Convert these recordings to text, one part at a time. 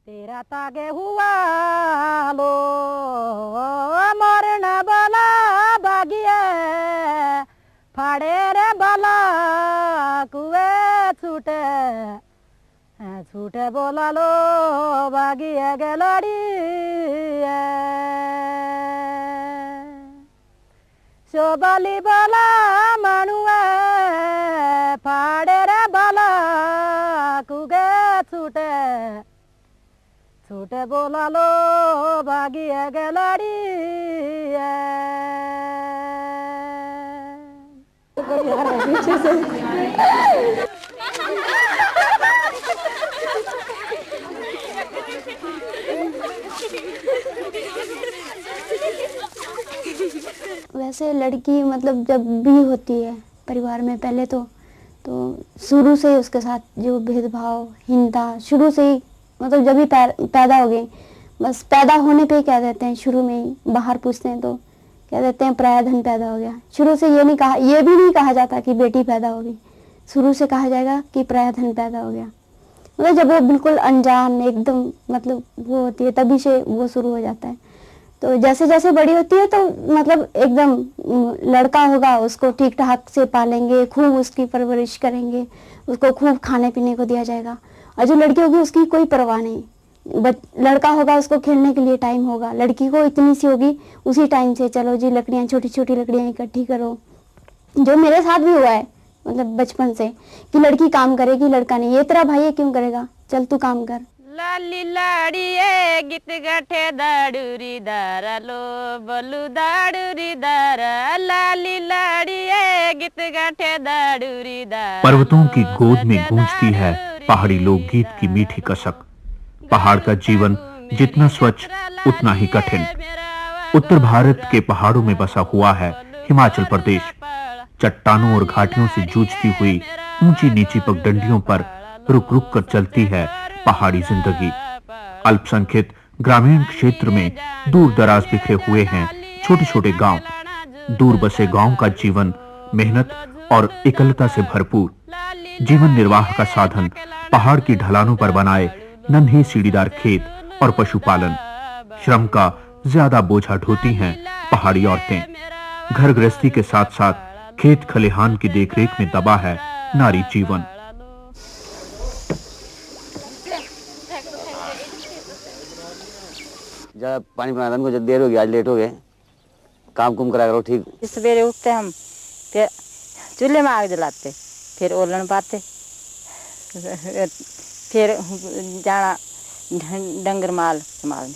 तेरा तागे हुआ लो मरना बला बागिए फाड़े रे बला कुए छूटे छूटे बोला लो बागिए गलड़ी शोबाली बला मनुए फाड़े रे बला कुगे छूटे छूटे बोला लो भागिए गलड़ी वैसे लड़की मतलब जब भी होती है परिवार में पहले तो शुरू से ही उसके साथ जो भेदभाव हीनता शुरू से ही मतलब जब भी पैदा हो गई बस पैदा होने पे ही कह देते हैं शुरू में ही बाहर पूछते हैं तो कह देते हैं पराया धन पैदा हो गया। शुरू से ये भी नहीं कहा जाता कि बेटी पैदा होगी, शुरू से कहा जाएगा कि पराया धन पैदा हो गया। मतलब जब वो बिल्कुल अनजान एकदम मतलब वो होती है तभी से वो शुरू हो जाता है। तो जैसे जैसे बड़ी होती है तो मतलब एकदम लड़का होगा उसको ठीक ठाक से पालेंगे, खूब उसकी परवरिश करेंगे, उसको खूब खाने पीने को दिया जाएगा। और जो लड़की होगी उसकी कोई परवाह नहीं, लड़का होगा उसको खेलने के लिए टाइम होगा, लड़की को इतनी सी होगी उसी टाइम से चलो जी लकड़ियाँ छोटी छोटी लकड़ियाँ इकट्ठी करो। जो मेरे साथ भी हुआ है मतलब बचपन से कि लड़की काम करेगी लड़का नहीं, ये तेरा भाई है क्यों करेगा, चल तू काम कर। लाली लाड़िए गीत गठे दाड़ूरी दारा लो बोलू दाड़ूरी दारा लाली लाड़िए गीत गठे दाड़ूरी दारा। पर्वतों की गोद में गूंजती है पहाड़ी लोकगीत की मीठी कसक। पहाड़ का जीवन जितना स्वच्छ उतना ही कठिन। उत्तर भारत के पहाड़ों में बसा हुआ है हिमाचल प्रदेश। चट्टानों और घाटियों से जूझती हुई ऊंची नीची पगडंडियों पर रुक रुक कर चलती है पहाड़ी जिंदगी। अल्पसंख्यक ग्रामीण क्षेत्र में दूर दराज बिखरे हुए हैं छोटे छोटे गांव। दूर बसे गांव का जीवन मेहनत और एकलता से भरपूर। जीवन निर्वाह का साधन पहाड़ की ढलानों पर बनाए नन्हे सीढ़ीदार खेत और पशुपालन। श्रम का ज्यादा बोझा ढोती हैं पहाड़ी औरतें। घर गृहस्थी के साथ साथ खेत खलिहान की देखरेख में दबा है नारी जीवन। जब पानी बनाने को जब देर हो गई, आज लेट हो गए, काम कुम करा करो ठीक। सवेरे उठते हम फिर चूल्हे में आग जलाते फिर ओलन पाते फिर जाना डंगर माल संभालने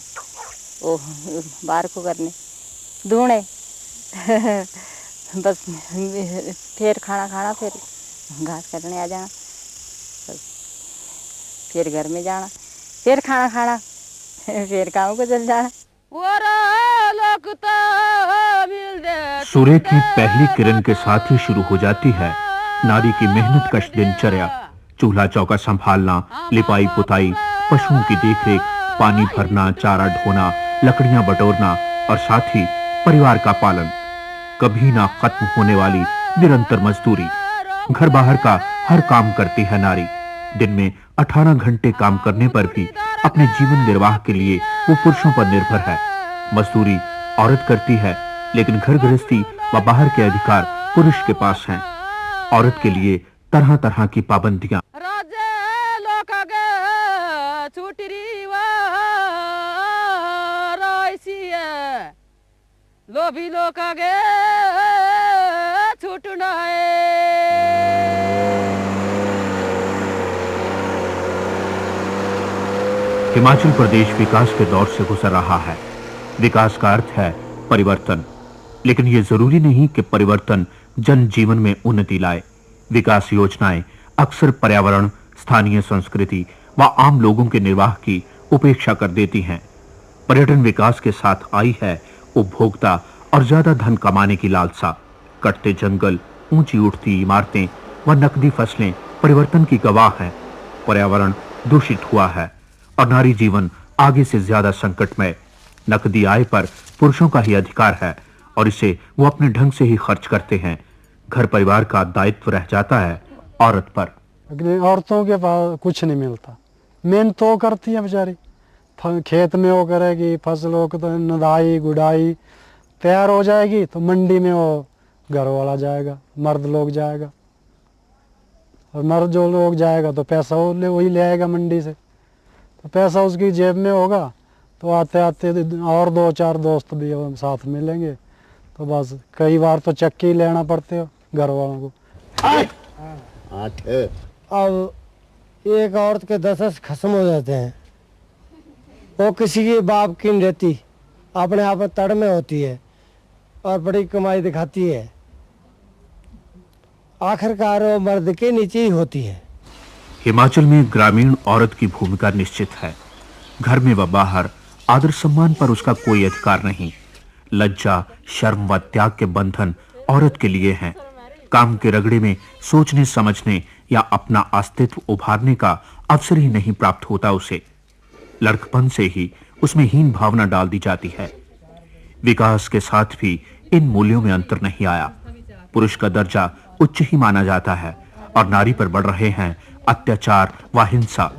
ओ बाहर को करने धोने बस फिर खाना खाना फिर घास काटने आ जाना फिर घर में जाना फिर खाना खाना फिर काम को चल जाना। सूर्य की पहली किरण के साथ ही शुरू हो जाती है नारी की मेहनत कश दिनचर्या। चूल्हा चौका संभालना, लिपाई पुताई, पशुओं की देखरेख, पानी भरना, चारा ढोना, लकड़ियां बटोरना और साथ ही परिवार का पालन। कभी ना खत्म होने वाली निरंतर मजदूरी। घर बाहर का हर काम करती है नारी। दिन में 18 घंटे काम करने पर भी अपने जीवन निर्वाह के लिए वो पुरुषों पर निर्भर है। मजदूरी औरत करती है लेकिन घर गृहस्थी व बाहर के अधिकार पुरुष के पास हैं। औरत के लिए तरह तरह की पाबंदियां। लोभी लोग आगे छूटना है। हिमाचल प्रदेश विकास के दौर से गुजर रहा है। विकास का अर्थ है परिवर्तन, लेकिन यह जरूरी नहीं कि परिवर्तन जन जीवन में उन्नति लाए। विकास योजनाएं अक्सर पर्यावरण, स्थानीय संस्कृति व आम लोगों के निर्वाह की उपेक्षा कर देती हैं। पर्यटन विकास के साथ आई है उपभोक्ता और ज्यादा धन कमाने की लालसा। कटते जंगल, ऊंची उठती इमारतें व नकदी फसलें परिवर्तन की गवाह हैं। पर्यावरण दूषित हुआ है और नारी जीवन आगे से ज्यादा संकटमय। नकदी आय पर पुरुषों का ही अधिकार है और इसे वो अपने ढंग से ही खर्च करते हैं। घर परिवार का दायित्व रह जाता है औरत पर। औरतों के पास कुछ नहीं मिलता, मेहनत तो करती है बेचारी, खेत में वो करेगी, फसलों को तो नदाई गुड़ाई तैयार हो जाएगी तो मंडी में वो घर वाला जाएगा, मर्द लोग जाएगा, और मर्द जो लोग जाएगा तो पैसा वही ले आएगा मंडी से, तो पैसा उसकी जेब में होगा। तो आते आते और 2-4 दोस्त भी साथ मिलेंगे, तो बस कई बार तो चक्की लेना पड़ते हो घर वालों को। 8 अब एक औरत के 10 खत्म हो जाते हैं, वो किसी की बाप की नहीं रहती, अपने आप तड़ में होती है और बड़ी कमाई दिखाती है, आखिरकार वो मर्द के नीचे ही होती है। हिमाचल में ग्रामीण औरत की भूमिका निश्चित है। घर में व बाहर आदर सम्मान पर उसका कोई अधिकार नहीं। लज्जा, शर्म व त्याग के बंधन औरत के लिए हैं। काम के रगड़े में सोचने समझने या अपना अस्तित्व उभारने का अवसर ही नहीं प्राप्त होता उसे। लड़कपन से ही उसमें हीन भावना डाल दी जाती है। विकास के साथ भी इन मूल्यों में अंतर नहीं आया। पुरुष का दर्जा उच्च ही माना जाता है और नारी पर बढ़ रहे हैं अत्याचार व हिंसा।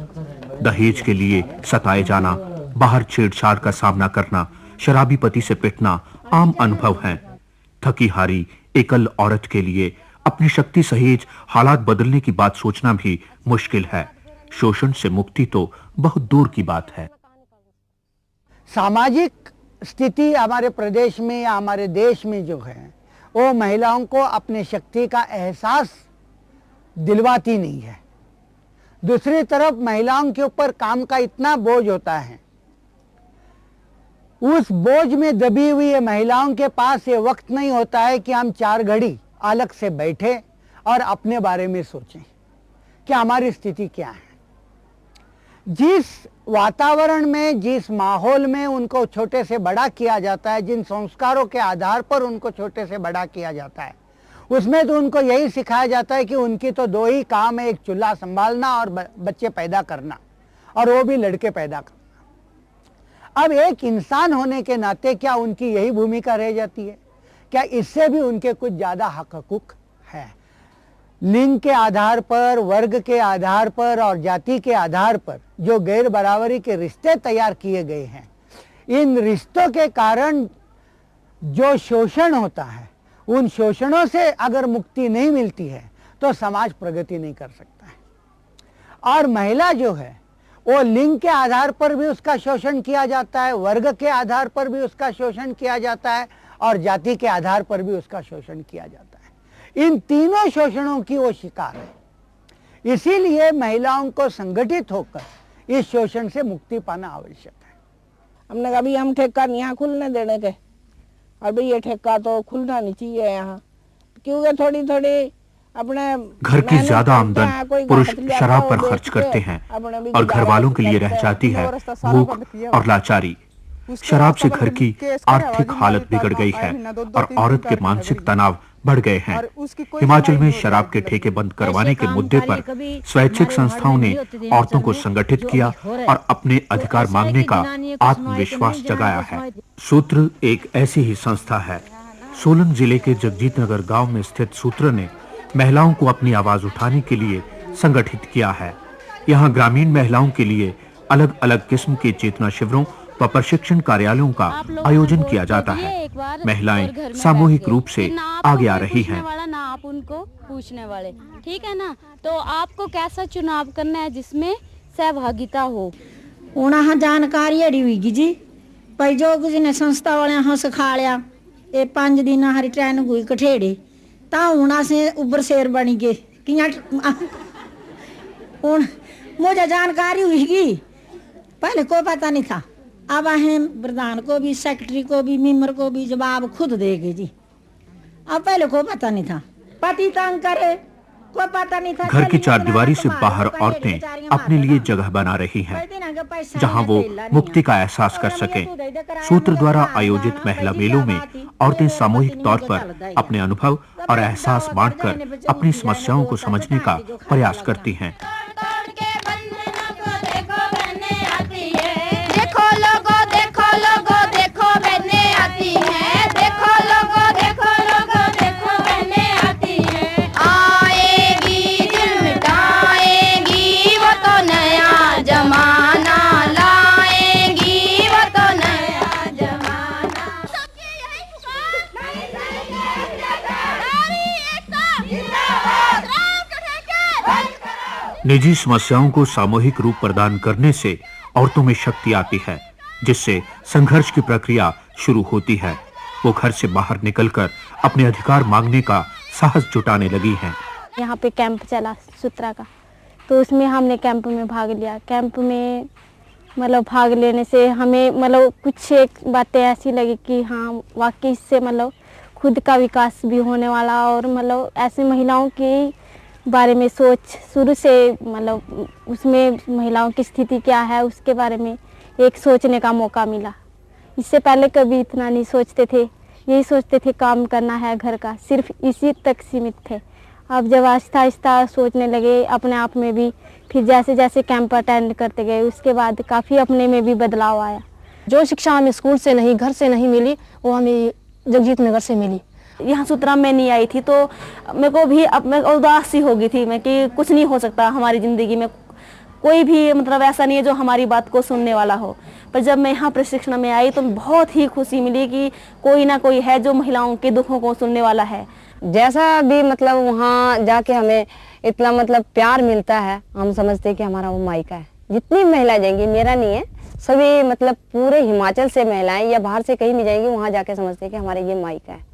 दहेज के लिए सताए जाना, बाहर छेड़छाड़ का सामना करना, शराबी पति से पिटना आम अनुभव हैं। थकी हारी एकल औरत के लिए अपनी शक्ति सहेज हालात बदलने की बात सोचना भी मुश्किल है। शोषण से मुक्ति तो बहुत दूर की बात है। सामाजिक स्थिति हमारे प्रदेश में या हमारे देश में जो है वो महिलाओं को अपने शक्ति का एहसास दिलवाती नहीं है। दूसरी तरफ महिलाओं के ऊपर काम का इतना बोझ होता है, उस बोझ में दबी हुई है महिलाओं के पास ये वक्त नहीं होता है कि हम 4 घड़ी अलग से बैठे और अपने बारे में सोचें कि हमारी स्थिति क्या है। जिस वातावरण में, जिस माहौल में उनको छोटे से बड़ा किया जाता है, जिन संस्कारों के आधार पर उनको छोटे से बड़ा किया जाता है, उसमें तो उनको यही सिखाया जाता है कि उनकी तो 2 ही काम है, एक चूल्हा संभालना और बच्चे पैदा करना, और वो भी लड़के पैदा करना। अब एक इंसान होने के नाते क्या उनकी यही भूमिका रह जाती है? क्या इससे भी उनके कुछ ज़्यादा हक हकूक है? लिंग के आधार पर, वर्ग के आधार पर और जाति के आधार पर जो गैर बराबरी के रिश्ते तैयार किए गए हैं, इन रिश्तों के कारण जो शोषण होता है, उन शोषणों से अगर मुक्ति नहीं मिलती है तो समाज प्रगति नहीं कर सकता है। और महिला जो है वो लिंग के आधार पर भी उसका शोषण किया जाता है, वर्ग के आधार पर भी उसका शोषण किया जाता है और जाति के आधार पर भी उसका शोषण किया जाता है। इन तीनों शोषणों की वो शिकार है। इसीलिए महिलाओं को संगठित होकर इस शोषण से मुक्ति पाना आवश्यक है। हमने कहा अभी हम ठेका यहाँ खुलने देने के, और भाई ये ठेका तो खुलना नहीं चाहिए यहाँ, क्योंकि थोड़ी थोड़ी अपने घर की ज्यादा आमदन पुरुष शराब पर खर्च करते हैं और घर वालों के लिए रह जाती है भूख और लाचारी। शराब से घर की आर्थिक हालत बिगड़ गई है और औरत के मानसिक तनाव बढ़ गए हैं। हिमाचल में शराब के ठेके बंद करवाने के मुद्दे पर स्वैच्छिक संस्थाओं ने औरतों को संगठित किया और अपने अधिकार मांगने का आत्मविश्वास जगाया है। सूत्र एक ऐसी ही संस्था है। सोलन जिले के जगजीत नगर गाँव में स्थित सूत्र ने महिलाओं को अपनी आवाज उठाने के लिए संगठित किया है। यहाँ ग्रामीण महिलाओं के लिए अलग अलग किस्म के चेतना शिविरों व प्रशिक्षण कार्यालयों का आयोजन किया जाता है। महिलाएं सामूहिक रूप से आगे आ रही हैं। ना आप उनको पूछने वाले, ठीक है ना? तो आपको कैसा चुनाव करना है जिसमें सहभागिता हो। उन्हें जानकारी अड़ी हुई जी भाई जो कुछ ने संस्था वाले यहाँ सिखा लिया। ये 5 दिन हरी ट्रेन हुई कठेड़े ता उना से ऊपर शेर बनी गए कि मुझे जानकारी हुई, पहले कोई पता नहीं था। अब हम प्रधान को भी, सेक्रेटरी को भी, मेंबर को भी जवाब खुद देंगे जी। अब पहले कोई पता नहीं था, पति तंग करे, कोई पता नहीं था। घर की चारदीवारी से बाहर औरतें अपने लिए जगह बना रही हैं, जहां वो मुक्ति का एहसास कर सकें। सूत्र द्वारा आयोजित महिला मेलों में औरतें सामूहिक तौर पर अपने अनुभव और एहसास बांटकर अपनी समस्याओं को समझने का प्रयास करती हैं। जमाना लाएंगी निजी समस्याओं को सामूहिक रूप प्रदान करने से औरतों में शक्ति आती है, जिससे संघर्ष की प्रक्रिया शुरू होती है। वो घर से बाहर निकलकर अपने अधिकार मांगने का साहस जुटाने लगी हैं। यहाँ पे कैंप चला सूत्रा का, तो उसमें हमने कैंप में भाग लिया। कैंप में मतलब भाग लेने से हमें मतलब कुछ एक बातें ऐसी लगी कि हाँ वाकई इससे मतलब खुद का विकास भी होने वाला, और मतलब ऐसी महिलाओं के बारे में सोच शुरू से मतलब उसमें महिलाओं की स्थिति क्या है उसके बारे में एक सोचने का मौका मिला। इससे पहले कभी इतना नहीं सोचते थे, यही सोचते थे काम करना है घर का, सिर्फ इसी तक सीमित थे। अब जब आहिस्ता आहिस्ता सोचने लगे अपने आप में भी, फिर जैसे जैसे कैंप अटेंड करते गए उसके बाद काफ़ी अपने में भी बदलाव आया। जो शिक्षा हमें स्कूल से नहीं घर से नहीं मिली वो हमें जगजीत नगर से मिली। यहाँ सूत्रा में नहीं आई थी तो मेरे को भी अब मैं उदास सी हो गई थी मैं कि कुछ नहीं हो सकता हमारी ज़िंदगी में, कोई भी मतलब ऐसा नहीं है जो हमारी बात को सुनने वाला हो। पर जब मैं यहाँ प्रशिक्षण में आई तो बहुत ही खुशी मिली कि कोई ना कोई है जो महिलाओं के दुखों को सुनने वाला है। जैसा भी मतलब वहाँ जाके हमें इतना मतलब प्यार मिलता है, हम समझते हैं कि हमारा वो मायका है। जितनी महिला जाएंगी, मेरा नहीं है, सभी मतलब पूरे हिमाचल से महिलाएं या बाहर से कहीं भी जाएंगी वहाँ जाके समझते हैं कि हमारा ये मायका है।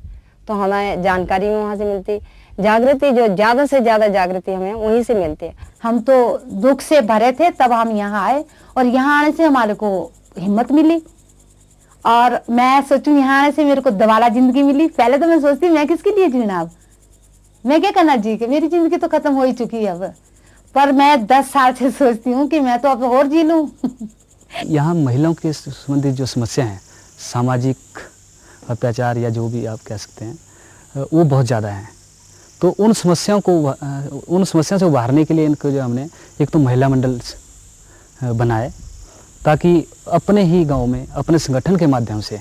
तो हमें जानकारी वहाँ से मिलती, जागृति जो ज़्यादा से ज़्यादा जागृति हमें वहीं से मिलती है। हम तो दुख से भरे थे तब हम यहाँ आए, और यहाँ आने से हमारे को हिम्मत मिली, और मैं सोचूं यहाँ आने से मेरे को दोबारा जिंदगी मिली। पहले तो मैं सोचती मैं किसके लिए जीना, अब मैं क्या करना जी के, मेरी जिंदगी तो खत्म हो ही चुकी है अब, पर मैं 10 साल से सोचती हूँ कि मैं तो अब और जी लूँ। यहाँ महिलाओं के संबंधित जो समस्या हैं, सामाजिक अत्याचार या जो भी आप कह सकते हैं, वो बहुत ज़्यादा हैं। तो उन समस्याओं से उभारने के लिए इनको जो हमने एक तो महिला मंडल बनाए, ताकि अपने ही गांव में अपने संगठन के माध्यम से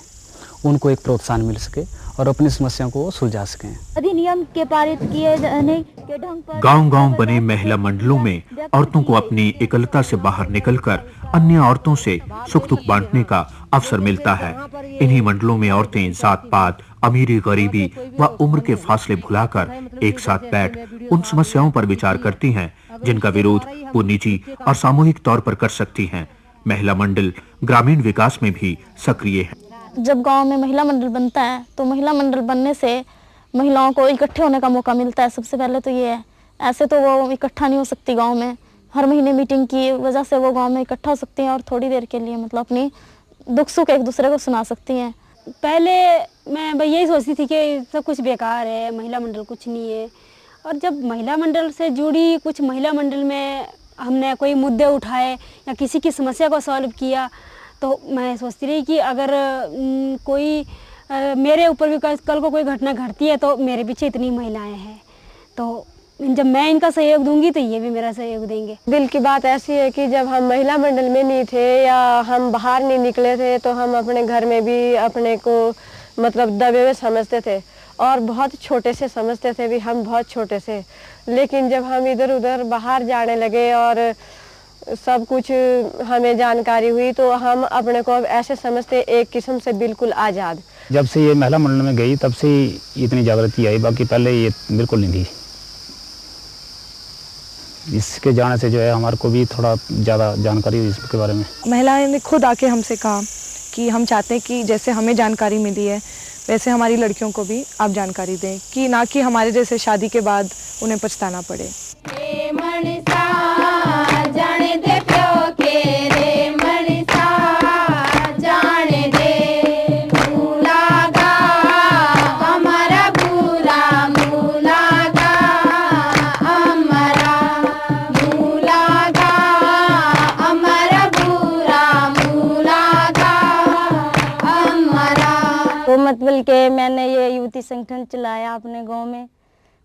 उनको एक प्रोत्साहन मिल सके और अपनी समस्याओं को सुलझा सकें। अधिनियम के पारित किए जाने के ढंग पर गांव-गांव बने महिला मंडलों में औरतों को अपनी एकलता से बाहर निकलकर अन्य औरतों से सुख दुख बांटने का अवसर मिलता है। इन्हीं मंडलों में औरतें जात-पात, अमीरी गरीबी व उम्र के फासले भुलाकर एक साथ बैठ उन समस्याओं पर विचार करती हैं जिनका विरोध वो निजी और सामूहिक तौर पर कर सकती हैं। महिला मंडल ग्रामीण विकास में भी सक्रिय है। जब गांव में महिला मंडल बनता है तो महिला मंडल बनने से महिलाओं को इकट्ठे होने का मौका मिलता है। सबसे पहले तो ये है, ऐसे तो वो इकट्ठा नहीं हो सकती गांव में, हर महीने मीटिंग की वजह से वो गांव में इकट्ठा हो सकती हैं और थोड़ी देर के लिए मतलब अपनी दुख सुख एक दूसरे को सुना सकती हैं। पहले मैं यही सोचती थी कि सब कुछ बेकार है, महिला मंडल कुछ नहीं है, और जब महिला मंडल से जुड़ी कुछ महिला मंडल में हमने कोई मुद्दे उठाए या किसी की समस्या को सॉल्व किया तो मैं सोचती रही कि अगर कोई मेरे ऊपर भी कल को कोई घटना घटती है तो मेरे पीछे इतनी महिलाएं हैं, तो जब मैं इनका सहयोग दूंगी तो ये भी मेरा सहयोग देंगे। दिल की बात ऐसी है कि जब हम महिला मंडल में नहीं थे या हम बाहर नहीं निकले थे तो हम अपने घर में भी अपने को मतलब दबे हुए समझते थे और बहुत छोटे से समझते थे भी, हम बहुत छोटे से। लेकिन जब हम इधर उधर बाहर जाने लगे और सब कुछ हमें जानकारी हुई तो हम अपने को अब ऐसे समझते एक किस्म से बिल्कुल आज़ाद। जब से ये महिला मंडल में गई तब से इतनी जागृति आई, बाकी पहले ये बिल्कुल नहीं थी। इसके जाने से जो है हमारे को भी थोड़ा ज़्यादा जानकारी हुई इसके बारे में। महिलाएं ने खुद आके हमसे कहा कि हम चाहते हैं कि जैसे हमें जानकारी मिली है वैसे हमारी लड़कियों को भी आप जानकारी दें, कि ना कि हमारे जैसे शादी के बाद उन्हें पछताना पड़े। मतलब के मैंने ये युवती संगठन चलाया अपने गांव में।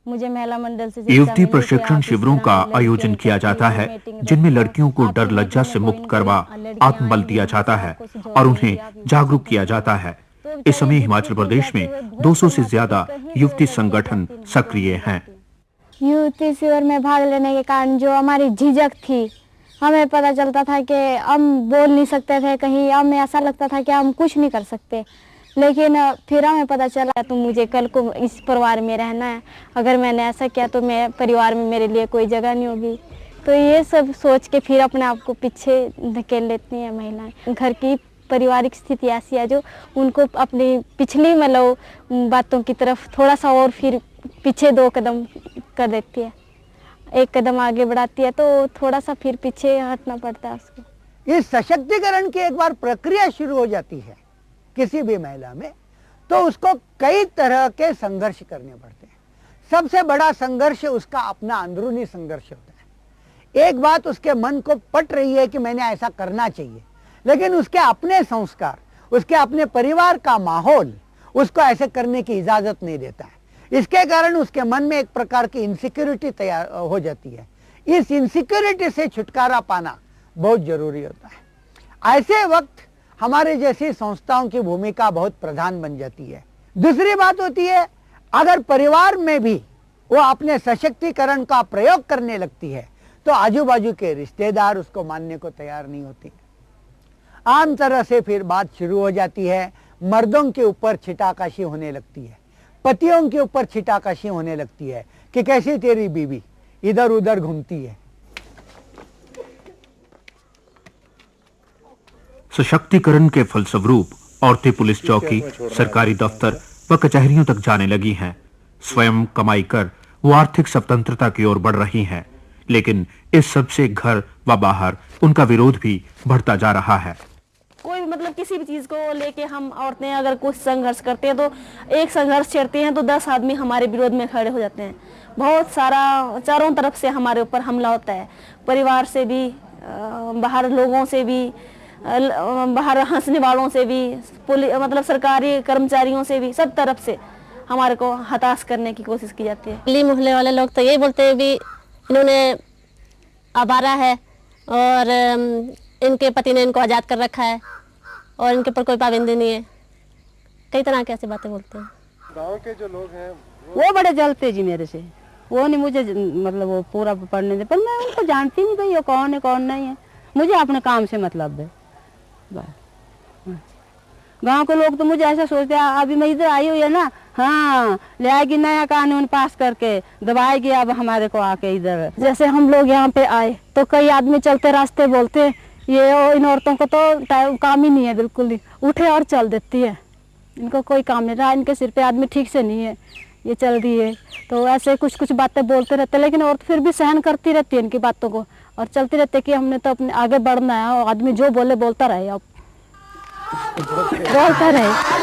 मुझे महिला मंडल से युवती प्रशिक्षण शिविरों का आयोजन किया जाता है जिनमें लड़कियों को डर लज्जा से मुक्त करवा आत्मबल दिया जाता है और उन्हें जागरूक किया जाता है। इस समय हिमाचल प्रदेश में 200 से ज्यादा युवती संगठन सक्रिय हैं। युवती शिविर में भाग लेने के कारण जो हमारी झिझक थी, हमें पता चलता था कि हम बोल नहीं सकते थे कहीं, हमें ऐसा लगता था कि हम कुछ नहीं कर सकते, लेकिन फिर हमें पता चला तो मुझे कल को इस परिवार में रहना है, अगर मैंने ऐसा किया तो मैं परिवार में मेरे लिए कोई जगह नहीं होगी। तो ये सब सोच के फिर अपने आप को पीछे धकेल लेती हैं महिलाएं। घर की पारिवारिक स्थिति ऐसी है जो उनको अपनी पिछली मतलब बातों की तरफ थोड़ा सा और फिर पीछे 2 कदम कर देती है, 1 कदम आगे बढ़ाती है तो थोड़ा सा फिर पीछे हटना पड़ता है उसको। इस सशक्तिकरण की एक बार प्रक्रिया शुरू हो जाती है किसी भी महिला में, तो उसको कई तरह के संघर्ष करने पड़ते हैं। सबसे बड़ा संघर्ष उसका अपना अंदरूनी संघर्ष होता है। एक बात उसके मन को पट रही है कि मैंने ऐसा करना चाहिए, लेकिन उसके अपने संस्कार, उसके अपने परिवार का माहौल उसको ऐसे करने की इजाजत नहीं देता है। इसके कारण उसके मन में एक प्रकार की इनसिक्योरिटी तैयार हो जाती है। इस इनसिक्योरिटी से छुटकारा पाना बहुत जरूरी होता है। ऐसे वक्त हमारे जैसी संस्थाओं की भूमिका बहुत प्रधान बन जाती है। दूसरी बात होती है, अगर परिवार में भी वो अपने सशक्तिकरण का प्रयोग करने लगती है तो आजू बाजू के रिश्तेदार उसको मानने को तैयार नहीं होते। आम तरह से फिर बात शुरू हो जाती है, मर्दों के ऊपर छिटाकाशी होने लगती है, पतियों के ऊपर छिटाकाशी होने लगती है कि कैसी तेरी बीवी इधर उधर घूमती है। सशक्तिकरण के फलस्वरूप औरतें पुलिस चौकी, सरकारी दफ्तर व कचहरियों तक जाने लगी हैं। स्वयं कमाई कर वो आर्थिक स्वतंत्रता की ओर बढ़ रही हैं, लेकिन इस सब से घर व बाहर उनका विरोध भी बढ़ता जा रहा है। कोई मतलब किसी भी चीज को लेके हम औरतें अगर कुछ संघर्ष करते हैं तो एक संघर्ष छेड़ते हैं तो 10 आदमी हमारे विरोध में खड़े हो जाते हैं। बहुत सारा चारों तरफ से हमारे ऊपर हमला होता है, परिवार से भी, बाहर लोगों से भी, बाहर हंसने वालों से भी, मतलब सरकारी कर्मचारियों से भी, सब तरफ से हमारे को हताश करने की कोशिश की जाती है। गली मोहल्ले वाले लोग तो यही बोलते हैं भी इन्होंने आवारा है और इनके पति ने इनको आज़ाद कर रखा है और इनके ऊपर कोई पाबंदी नहीं है। कई तरह की ऐसी बातें बोलते हैं। गांव के जो लोग हैं वो बड़े जलते जी मेरे से, वो नहीं मुझे मतलब वो पूरा पढ़ने दे, पर मैं उनको जानती नहीं भाई ये कौन है कौन नहीं है, मुझे अपने काम से मतलब है। गांव के लोग तो मुझे ऐसा सोचते हैं अभी मैं इधर आई हुई है ना, हाँ ले आएगी नया कानून पास करके, दबाएगी अब हमारे को आके इधर। जैसे हम लोग यहाँ पे आए तो कई आदमी चलते रास्ते बोलते ये इन औरतों को तो काम ही नहीं है, बिल्कुल ही उठे और चल देती है, इनको कोई काम नहीं रहा, इनके सिर पे आदमी ठीक से नहीं है, ये चल रही है। तो ऐसे कुछ कुछ बातें बोलते रहते, लेकिन औरत फिर भी सहन करती रहती है इनकी बातों को और चलती रहती है कि हमने तो अपने आगे बढ़ना है और आदमी जो बोले बोलता रहे, अब बोलता रहे।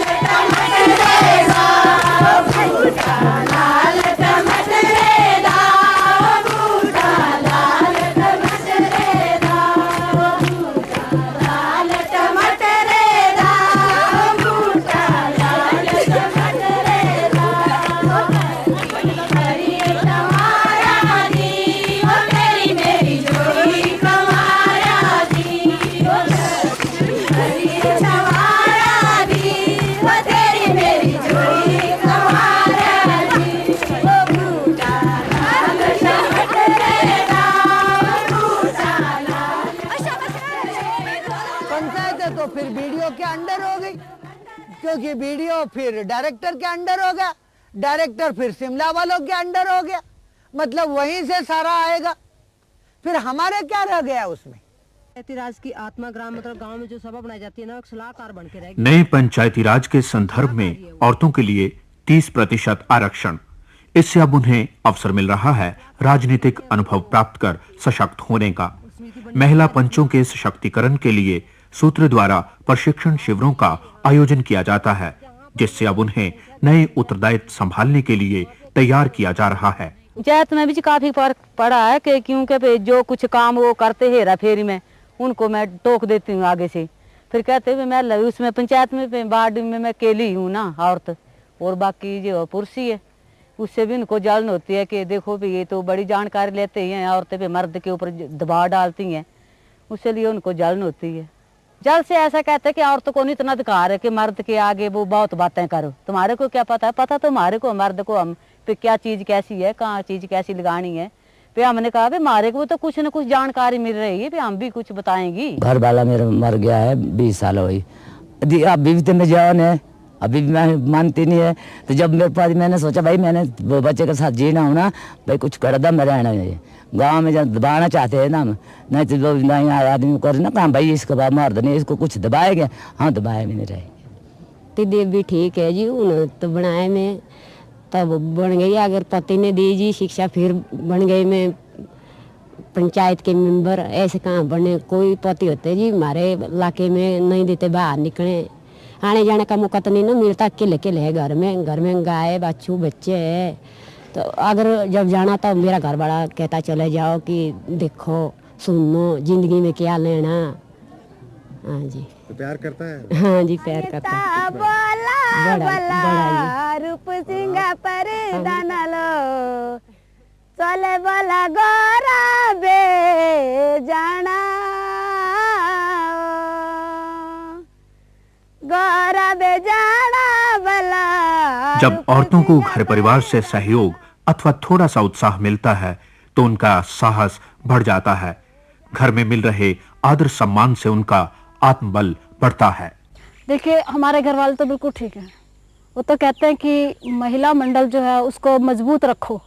तो फिर वीडियो के अंडर हो गई, क्योंकि वीडियो फिर डायरेक्टर के अंडर हो गया, डायरेक्टर फिर शिमला वालों के अंडर हो गया, मतलब वहीं से सारा आएगा। फिर हमारे क्या रह गया उसमें? पंचायती राज की आत्मा ग्राम मतलब गांव में जो सभा बनाई जाती है ना, एक सलाहकार बन के रहेगी। नए पंचायती राज के संदर्भ में औरतों के लिए 30% आरक्षण, इससे अब उन्हें अवसर मिल रहा है राजनीतिक अनुभव प्राप्त कर सशक्त होने का। महिला पंचों के सशक्तिकरण के लिए सूत्र द्वारा प्रशिक्षण शिविरों का आयोजन किया जाता है, जिससे अब उन्हें नए उत्तरदायित्व संभालने के लिए तैयार किया जा रहा है। पंचायत में भी काफी फर्क पड़ा है कि क्योंकि जो कुछ काम वो करते हेरा फेरी में उनको मैं टोक देती हूँ आगे से, फिर कहते हैं मैं उसमें पंचायत में वार्ड में मैं अकेली हूँ ना औरत, और बाकी जो पुरुष है उससे भी उनको जलन होती है कि देखो भी ये तो बड़ी जानकारी लेते हैं, औरतें पे मर्द के ऊपर दबाव डालती हैं, उससे लिए उनको जलन होती है। जल से ऐसा कहते हैं कि औरतों को नहीं इतना अधिकार है कि मर्द के आगे वो बहुत बातें करो, तुम्हारे को क्या पता है, पता तुम्हारे को मर्द को हम पे क्या चीज़ कैसी है, कहाँ चीज़ कैसी लगानी है। पे हमने कहा भाई हमारे को तो कुछ न कुछ जानकारी मिल रही है, हम भी कुछ बताएंगी। घर वाला मेरा मर गया है, 20 साल हुई, अभी भी तो मैं जवान है, अभी भी मैं मानती नहीं है। तो जब मेरे पास मैंने सोचा भाई मैंने वो बच्चे के साथ जीना हो ना, भाई कुछ कर दम में रहना है। गाँव में जब दबाना चाहते हैं ना, नहीं तो लोग नहीं आदमी कर ना काम भाई इसके बाद मार देने, इसको कुछ दबाएंगे। हाँ दबाए भी नहीं रहे। देव भी ठीक है जी, उन्होंने तो बनाए में तब बन गई। अगर पति ने दी जी शिक्षा फिर बन गई मैं पंचायत के मेंबर। ऐसे कहाँ बने, कोई पति होते जी हमारे इलाके में नहीं देते बाहर निकले, आने जाने का मौका तो नहीं ना मिलता। अकेले अकेले है घर में गाय बच्चू बच्चे है। तो अगर जब जाना तो मेरा घर वाला कहता चले जाओ कि देखो सुनो जिंदगी में क्या लेना। हाँ जी तो प्यार करता है। हाँ जी प्यार करता है। बोला बड़ा जी। रूप सिंगा पर दाना लो चले बोला गोरा बे जाना गोरा बे जाना बला। जब औरतों को घर परिवार से सहयोग अथवा थोड़ा सा उत्साह मिलता है तो उनका साहस बढ़ जाता है। घर में मिल रहे आदर सम्मान से उनका आत्मबल बढ़ता है। देखिए हमारे घर वाले तो बिल्कुल ठीक है। वो तो कहते हैं कि महिला मंडल जो है उसको मजबूत रखो,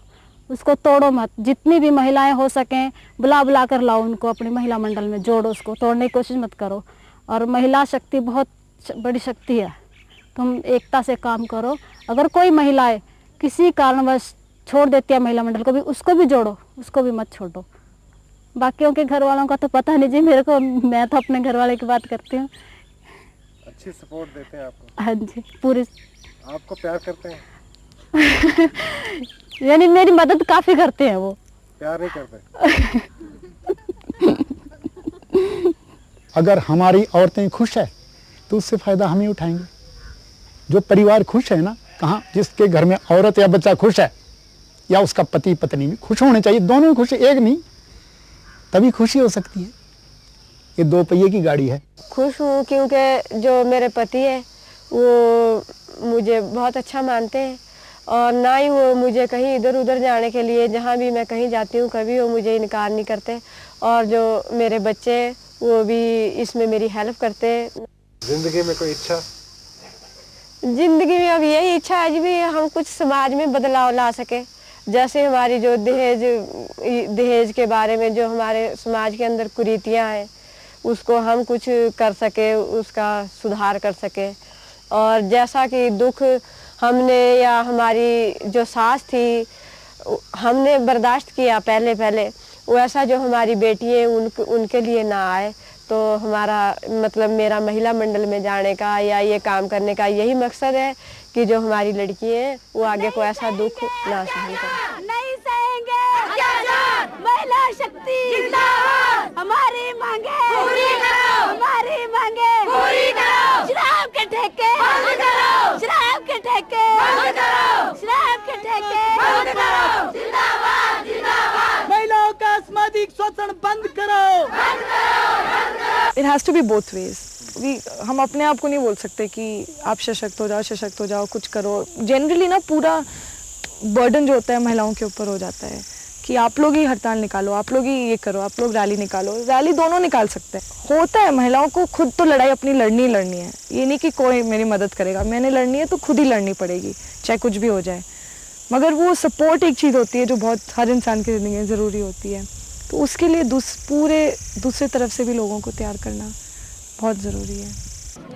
उसको तोड़ो मत। जितनी भी महिलाएं हो सकें बुला बुला कर लाओ उनको अपनी महिला मंडल में जोड़ो, उसको तोड़ने की कोशिश मत करो। और महिला शक्ति बहुत बड़ी शक्ति है, तुम एकता से काम करो। अगर कोई महिलाएं किसी कारणवश छोड़ देती है महिला मंडल को भी, उसको भी जोड़ो, उसको भी मत छोड़ो। बाकियों के घर वालों का तो पता नहीं जी मेरे को, मैं तो अपने घर वाले की बात करती हूँ। अच्छी सपोर्ट देते हैं आपको? हाँ जी पूरी। आपको प्यार करते हैं? यानी मेरी मदद काफी करते हैं वो। प्यार नहीं करते? अगर हमारी औरतें खुश है तो उससे फायदा हम ही उठाएंगे। जो परिवार खुश है ना, कहाँ जिसके घर में औरत या बच्चा खुश है या उसका पति पत्नी भी खुश होने चाहिए, दोनों खुश, एक नहीं, तभी खुशी हो सकती है। ये दो पहिए की गाड़ी है। खुश हूँ क्योंकि जो मेरे पति है वो मुझे बहुत अच्छा मानते हैं और ना ही वो मुझे कहीं इधर उधर जाने के लिए, जहाँ भी मैं कहीं जाती हूँ कभी वो मुझे इनकार नहीं करते। और जो मेरे बच्चे वो भी इसमें मेरी हेल्प करते हैं। जिंदगी में कोई इच्छा? जिंदगी में अब यही इच्छा है जी भी हम कुछ समाज में बदलाव ला सके। जैसे हमारी जो दहेज के बारे में जो हमारे समाज के अंदर कुरीतियाँ हैं उसको हम कुछ कर सके, उसका सुधार कर सके। और जैसा कि दुख हमने या हमारी जो सास थी हमने बर्दाश्त किया पहले वैसा जो हमारी बेटी है उनके लिए ना आए। तो हमारा मतलब मेरा महिला मंडल में जाने का या ये काम करने का यही मकसद है कि जो हमारी लड़की है वो आगे को ऐसा दुख ना सहन करे। नहीं सहेंगे महिला शक्ति जिंदाबाद, हमारी मांगे पूरी करो, हमारी मांगे पूरी करो। शराब के ठेके बंद करो, शराब के ठेके बंद करो, शराब के ठेके बंद करो। जिंदाबाद जिंदाबाद, महिलाओं का सामाजिक शोषण बंद करो, बंद करो, बंद करो। It has to be both ways. हम अपने आप को नहीं बोल सकते कि आप सशक्त हो जाओ कुछ करो। जनरली ना पूरा बर्डन जो होता है महिलाओं के ऊपर हो जाता है कि आप लोग ही हड़ताल निकालो, आप लोग ही ये करो, आप लोग रैली निकालो। रैली दोनों निकाल सकते हैं। होता है महिलाओं को खुद तो लड़ाई अपनी लड़नी है। ये नहीं कि कोई मेरी मदद करेगा, मैंने लड़नी है तो खुद ही लड़नी पड़ेगी चाहे कुछ भी हो जाए। मगर वो सपोर्ट एक चीज़ होती है जो बहुत हर इंसान की ज़िंदगी में ज़रूरी होती है। तो उसके लिए पूरे दूसरे तरफ से भी लोगों को तैयार करना बहुत ज़रूरी है।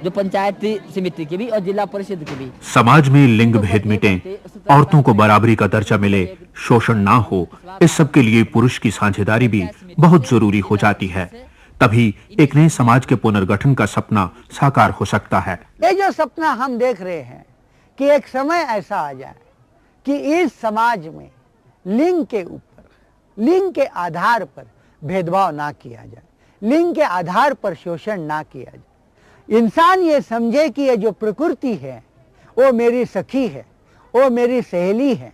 जो पंचायत समिति की भी और जिला परिषद की भी। समाज में लिंग भेद मिटे, औरतों को बराबरी का दर्जा मिले, शोषण ना हो, इस सब के लिए पुरुष की साझेदारी भी बहुत जरूरी हो जाती है। तभी एक नए समाज के पुनर्गठन का सपना साकार हो सकता है। ये जो सपना हम देख रहे हैं कि एक समय ऐसा आ जाए कि इस समाज में लिंग के ऊपर, लिंग के आधार पर भेदभाव ना किया जाए, लिंग के आधार पर शोषण ना किया जाए। इंसान ये समझे कि ये जो प्रकृति है वो मेरी सखी है, वो मेरी सहेली है,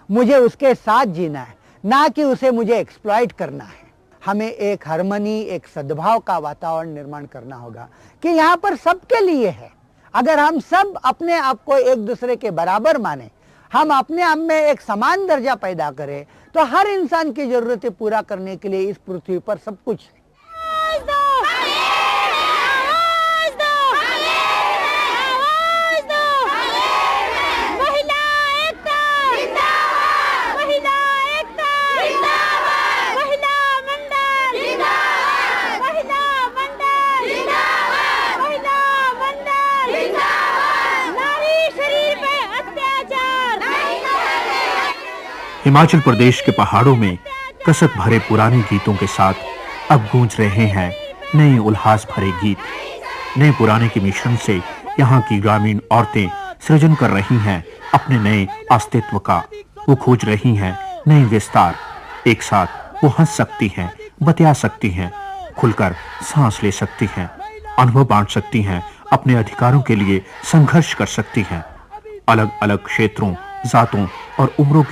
मुझे उसके साथ जीना है, ना कि उसे मुझे एक्सप्लॉइट करना है। हमें एक हार्मनी, एक सद्भाव का वातावरण निर्माण करना होगा कि यहाँ पर सबके लिए है। अगर हम सब अपने आप को एक दूसरे के बराबर माने, हम अपने आप में एक समान दर्जा पैदा करें, तो हर इंसान की जरूरतें पूरा करने के लिए इस पृथ्वी पर सब कुछ है। हिमाचल प्रदेश के पहाड़ों में कसक भरे पुराने गीतों के साथ अब गूंज रहे हैं नए उल्लास भरे गीत। नए पुराने के मिश्रण से यहाँ की ग्रामीण औरतें सृजन कर रही हैं अपने नए अस्तित्व का। वो खोज रही हैं नए विस्तार। एक साथ वो हंस सकती हैं, बतिया सकती हैं, खुलकर सांस ले सकती हैं, अनुभव बांट सकती हैं, अपने अधिकारों के लिए संघर्ष कर सकती हैं। अलग अलग क्षेत्रों, जातों और उम्रों